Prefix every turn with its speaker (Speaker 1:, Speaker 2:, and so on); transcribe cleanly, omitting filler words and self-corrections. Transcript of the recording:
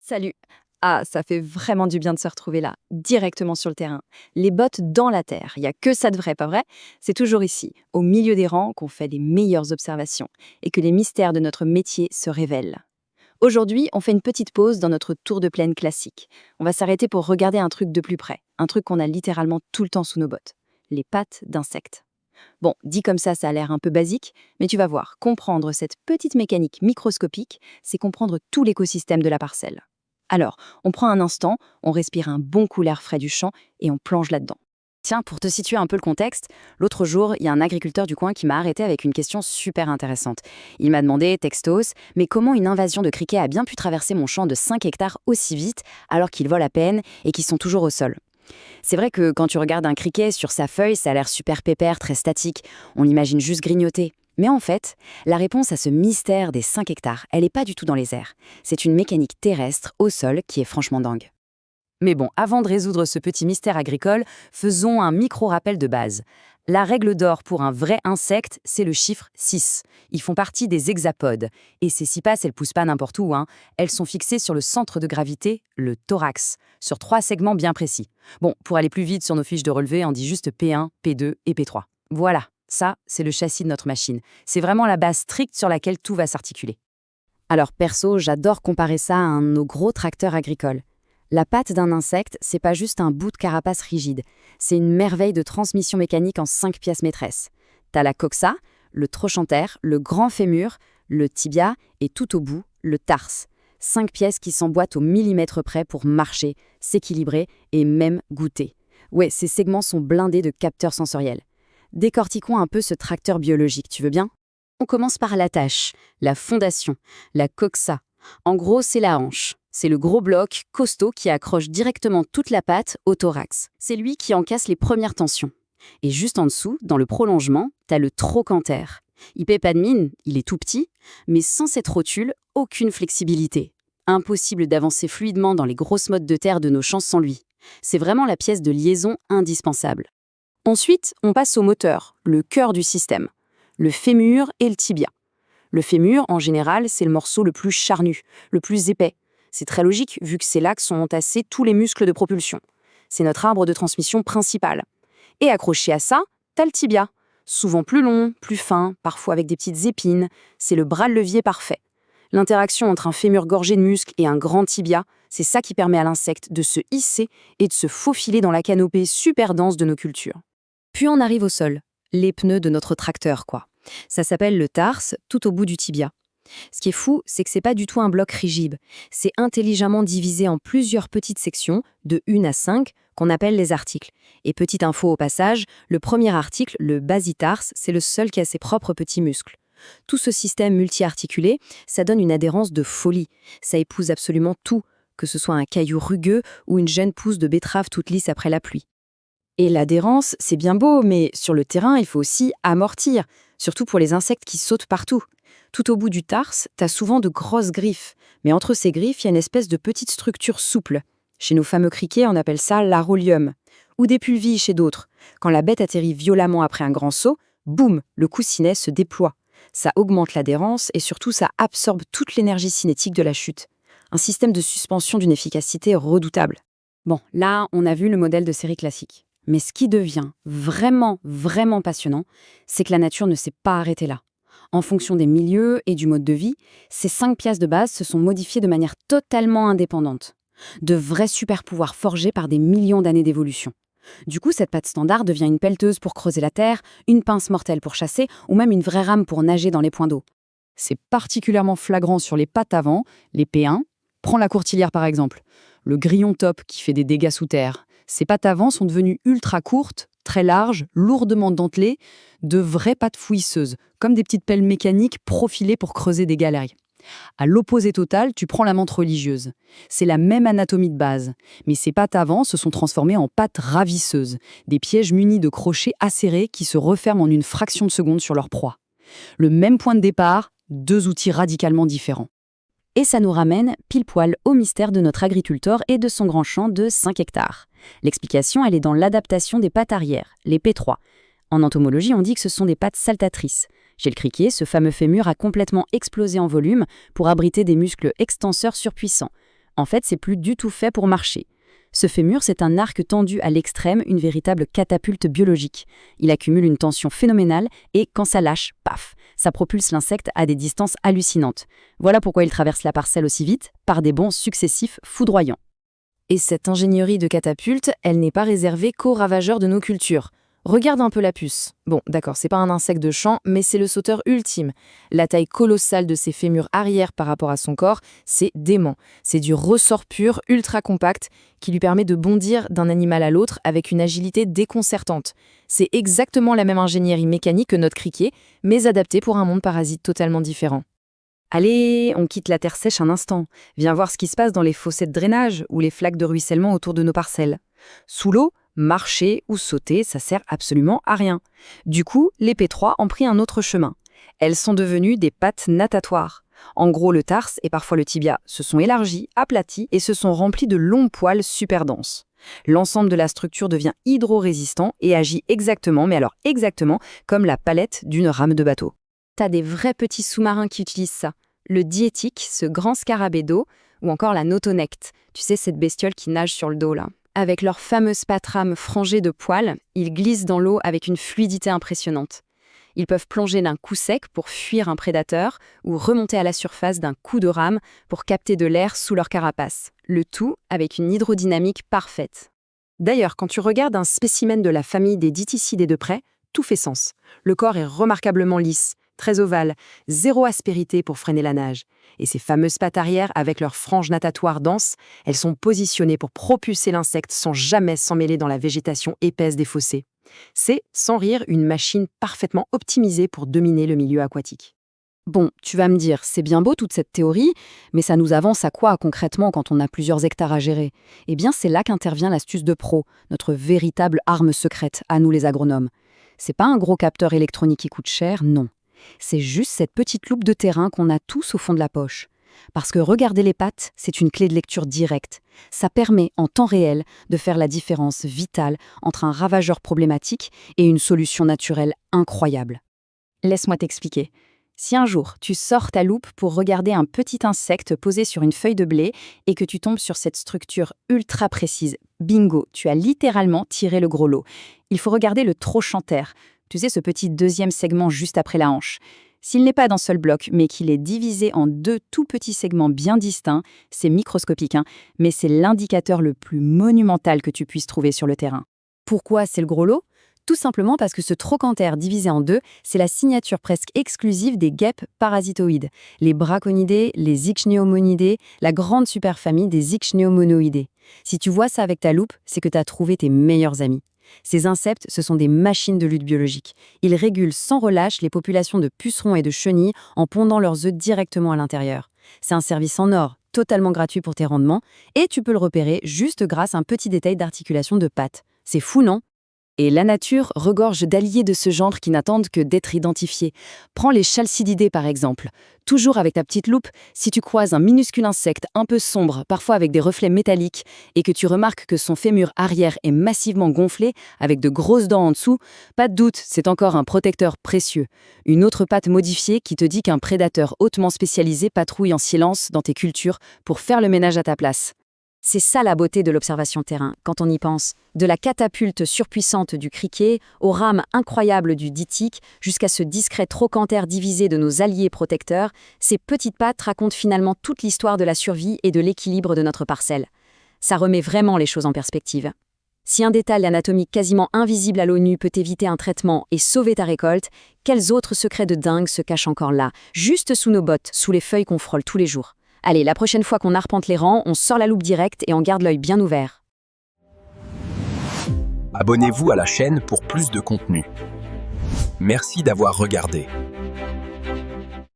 Speaker 1: Salut. Ah, ça fait vraiment du bien de se retrouver là, directement sur le terrain. Les bottes dans la terre. Il n'y a que ça de vrai, pas vrai? C'est toujours ici, au milieu des rangs, qu'on fait les meilleures observations et que les mystères de notre métier se révèlent. Aujourd'hui, on fait une petite pause dans notre tour de plaine classique. On va s'arrêter pour regarder un truc de plus près, un truc qu'on a littéralement tout le temps sous nos bottes. Les pattes d'insectes. Bon, dit comme ça a l'air un peu basique, mais tu vas voir, comprendre cette petite mécanique microscopique, c'est comprendre tout l'écosystème de la parcelle. Alors, on prend un instant, on respire un bon coup l'air frais du champ et on plonge là-dedans. Tiens, pour te situer un peu le contexte, l'autre jour, il y a un agriculteur du coin qui m'a arrêté avec une question super intéressante. Il m'a demandé, textos, mais comment une invasion de criquets a bien pu traverser mon champ de 5 hectares aussi vite alors qu'ils volent à peine et qu'ils sont toujours au sol? C'est vrai que quand tu regardes un criquet sur sa feuille, ça a l'air super pépère, très statique. On l'imagine juste grignoter. Mais en fait, la réponse à ce mystère des 5 hectares, elle n'est pas du tout dans les airs. C'est une mécanique terrestre au sol qui est franchement dingue. Mais bon, avant de résoudre ce petit mystère agricole, faisons un micro-rappel de base. La règle d'or pour un vrai insecte, c'est le chiffre 6. Ils font partie des hexapodes. Et ces 6 pattes, elles poussent pas n'importe où. Elles sont fixées sur le centre de gravité, le thorax, sur 3 segments bien précis. Bon, pour aller plus vite sur nos fiches de relevé, on dit juste P1, P2 et P3. Voilà, ça, c'est le châssis de notre machine. C'est vraiment la base stricte sur laquelle tout va s'articuler. Alors perso, j'adore comparer ça à un de nos gros tracteurs agricoles. La patte d'un insecte, c'est pas juste un bout de carapace rigide, c'est une merveille de transmission mécanique en 5 pièces maîtresses. T'as la coxa, le trochanter, le grand fémur, le tibia et tout au bout, le tarse. 5 pièces qui s'emboîtent au millimètre près pour marcher, s'équilibrer et même goûter. Ouais, ces segments sont blindés de capteurs sensoriels. Décortiquons un peu ce tracteur biologique, tu veux bien? On commence par l'attache, la fondation, la coxa. En gros, c'est la hanche. C'est le gros bloc costaud qui accroche directement toute la patte au thorax. C'est lui qui encaisse les premières tensions. Et juste en dessous, dans le prolongement, t'as le trochanter. Il paie pas de mine, il est tout petit, mais sans cette rotule, aucune flexibilité. Impossible d'avancer fluidement dans les grosses mottes de terre de nos champs sans lui. C'est vraiment la pièce de liaison indispensable. Ensuite, on passe au moteur, le cœur du système. Le fémur et le tibia. Le fémur, en général, c'est le morceau le plus charnu, le plus épais. C'est très logique, vu que c'est là que sont entassés tous les muscles de propulsion. C'est notre arbre de transmission principal. Et accroché à ça, t'as le tibia. Souvent plus long, plus fin, parfois avec des petites épines. C'est le bras de levier parfait. L'interaction entre un fémur gorgé de muscles et un grand tibia, c'est ça qui permet à l'insecte de se hisser et de se faufiler dans la canopée super dense de nos cultures. Puis on arrive au sol, les pneus de notre tracteur, quoi. Ça s'appelle le tarse, tout au bout du tibia. Ce qui est fou, c'est que c'est pas du tout un bloc rigide. C'est intelligemment divisé en plusieurs petites sections, de 1 à 5, qu'on appelle les articles. Et petite info au passage, le premier article, le basitarse, c'est le seul qui a ses propres petits muscles. Tout ce système multi-articulé, ça donne une adhérence de folie. Ça épouse absolument tout, que ce soit un caillou rugueux ou une jeune pousse de betterave toute lisse après la pluie. Et l'adhérence, c'est bien beau, mais sur le terrain, il faut aussi amortir, surtout pour les insectes qui sautent partout. Tout au bout du tarse, t'as souvent de grosses griffes, mais entre ces griffes, il y a une espèce de petite structure souple. Chez nos fameux criquets, on appelle ça l'arolium. Ou des pulvilles chez d'autres. Quand la bête atterrit violemment après un grand saut, boum, le coussinet se déploie. Ça augmente l'adhérence et surtout ça absorbe toute l'énergie cinétique de la chute. Un système de suspension d'une efficacité redoutable. Bon, là, on a vu le modèle de série classique. Mais ce qui devient vraiment, vraiment passionnant, c'est que la nature ne s'est pas arrêtée là. En fonction des milieux et du mode de vie, ces 5 pièces de base se sont modifiées de manière totalement indépendante. De vrais super-pouvoirs forgés par des millions d'années d'évolution. Du coup, cette patte standard devient une pelleteuse pour creuser la terre, une pince mortelle pour chasser, ou même une vraie rame pour nager dans les points d'eau. C'est particulièrement flagrant sur les pattes avant, les P1. Prends la courtilière par exemple. Le grillon top qui fait des dégâts sous terre. Ces pattes avant sont devenues ultra courtes, très larges, lourdement dentelées, de vraies pattes fouisseuses, comme des petites pelles mécaniques profilées pour creuser des galeries. À l'opposé total, tu prends la menthe religieuse. C'est la même anatomie de base, mais ces pattes avant se sont transformées en pattes ravisseuses, des pièges munis de crochets acérés qui se referment en une fraction de seconde sur leur proie. Le même point de départ, 2 outils radicalement différents. Et ça nous ramène pile poil au mystère de notre agriculteur et de son grand champ de 5 hectares. L'explication, elle est dans l'adaptation des pattes arrière, les P3. En entomologie, on dit que ce sont des pattes saltatrices. Chez le criquet, ce fameux fémur a complètement explosé en volume pour abriter des muscles extenseurs surpuissants. En fait, c'est plus du tout fait pour marcher. Ce fémur, c'est un arc tendu à l'extrême, une véritable catapulte biologique. Il accumule une tension phénoménale et quand ça lâche, paf, ça propulse l'insecte à des distances hallucinantes. Voilà pourquoi il traverse la parcelle aussi vite, par des bonds successifs foudroyants. Et cette ingénierie de catapulte, elle n'est pas réservée qu'aux ravageurs de nos cultures. Regarde un peu la puce. Bon, d'accord, c'est pas un insecte de champ, mais c'est le sauteur ultime. La taille colossale de ses fémurs arrière par rapport à son corps, c'est dément. C'est du ressort pur, ultra compact, qui lui permet de bondir d'un animal à l'autre avec une agilité déconcertante. C'est exactement la même ingénierie mécanique que notre criquet, mais adaptée pour un monde parasite totalement différent. Allez, on quitte la terre sèche un instant. Viens voir ce qui se passe dans les fossés de drainage ou les flaques de ruissellement autour de nos parcelles. Sous l'eau, marcher ou sauter, ça sert absolument à rien. Du coup, les P3 ont pris un autre chemin. Elles sont devenues des pattes natatoires. En gros, le tarse et parfois le tibia se sont élargis, aplatis et se sont remplis de longs poils super denses. L'ensemble de la structure devient hydro-résistant et agit exactement, mais alors exactement, comme la palette d'une rame de bateau. T'as des vrais petits sous-marins qui utilisent ça. Le diétique, ce grand scarabée d'eau, ou encore la notonecte. Tu sais, cette bestiole qui nage sur le dos, là. Avec leurs fameuses pattes rames frangées de poils, ils glissent dans l'eau avec une fluidité impressionnante. Ils peuvent plonger d'un coup sec pour fuir un prédateur ou remonter à la surface d'un coup de rame pour capter de l'air sous leur carapace. Le tout avec une hydrodynamique parfaite. D'ailleurs, quand tu regardes un spécimen de la famille des Dyticidés de près, tout fait sens. Le corps est remarquablement lisse, très ovale, zéro aspérité pour freiner la nage. Et ces fameuses pattes arrière, avec leurs franges natatoires denses, elles sont positionnées pour propulser l'insecte sans jamais s'emmêler dans la végétation épaisse des fossés. C'est, sans rire, une machine parfaitement optimisée pour dominer le milieu aquatique. Bon, tu vas me dire, c'est bien beau toute cette théorie, mais ça nous avance à quoi concrètement quand on a plusieurs hectares à gérer? Eh bien, c'est là qu'intervient l'astuce de pro, notre véritable arme secrète, à nous les agronomes. C'est pas un gros capteur électronique qui coûte cher, non. C'est juste cette petite loupe de terrain qu'on a tous au fond de la poche. Parce que regarder les pattes, c'est une clé de lecture directe. Ça permet, en temps réel, de faire la différence vitale entre un ravageur problématique et une solution naturelle incroyable. Laisse-moi t'expliquer. Si un jour, tu sors ta loupe pour regarder un petit insecte posé sur une feuille de blé et que tu tombes sur cette structure ultra précise, bingo, tu as littéralement tiré le gros lot. Il faut regarder le trochanter. Tu sais, ce petit deuxième segment juste après la hanche. S'il n'est pas d'un seul bloc, mais qu'il est divisé en deux tout petits segments bien distincts, c'est microscopique, mais c'est l'indicateur le plus monumental que tu puisses trouver sur le terrain. Pourquoi c'est le gros lot? Tout simplement parce que ce trochanter divisé en deux, c'est la signature presque exclusive des guêpes parasitoïdes, les braconidés, les ichnéomonidés, la grande superfamille des ichnéomonoïdés. Si tu vois ça avec ta loupe, c'est que tu as trouvé tes meilleurs amis. Ces insectes, ce sont des machines de lutte biologique. Ils régulent sans relâche les populations de pucerons et de chenilles en pondant leurs œufs directement à l'intérieur. C'est un service en or, totalement gratuit pour tes rendements, et tu peux le repérer juste grâce à un petit détail d'articulation de pattes. C'est fou, non? Et la nature regorge d'alliés de ce genre qui n'attendent que d'être identifiés. Prends les chalcididés par exemple. Toujours avec ta petite loupe, si tu croises un minuscule insecte un peu sombre, parfois avec des reflets métalliques, et que tu remarques que son fémur arrière est massivement gonflé, avec de grosses dents en dessous, pas de doute, c'est encore un protecteur précieux. Une autre patte modifiée qui te dit qu'un prédateur hautement spécialisé patrouille en silence dans tes cultures pour faire le ménage à ta place. C'est ça la beauté de l'observation terrain, quand on y pense. De la catapulte surpuissante du criquet, aux rames incroyables du dytique, jusqu'à ce discret trochanter divisé de nos alliés protecteurs, ces petites pattes racontent finalement toute l'histoire de la survie et de l'équilibre de notre parcelle. Ça remet vraiment les choses en perspective. Si un détail anatomique quasiment invisible à l'œil nu peut éviter un traitement et sauver ta récolte, quels autres secrets de dingue se cachent encore là, juste sous nos bottes, sous les feuilles qu'on frôle tous les jours? Allez, la prochaine fois qu'on arpente les rangs, on sort la loupe directe et on garde l'œil bien ouvert.
Speaker 2: Abonnez-vous à la chaîne pour plus de contenu. Merci d'avoir regardé.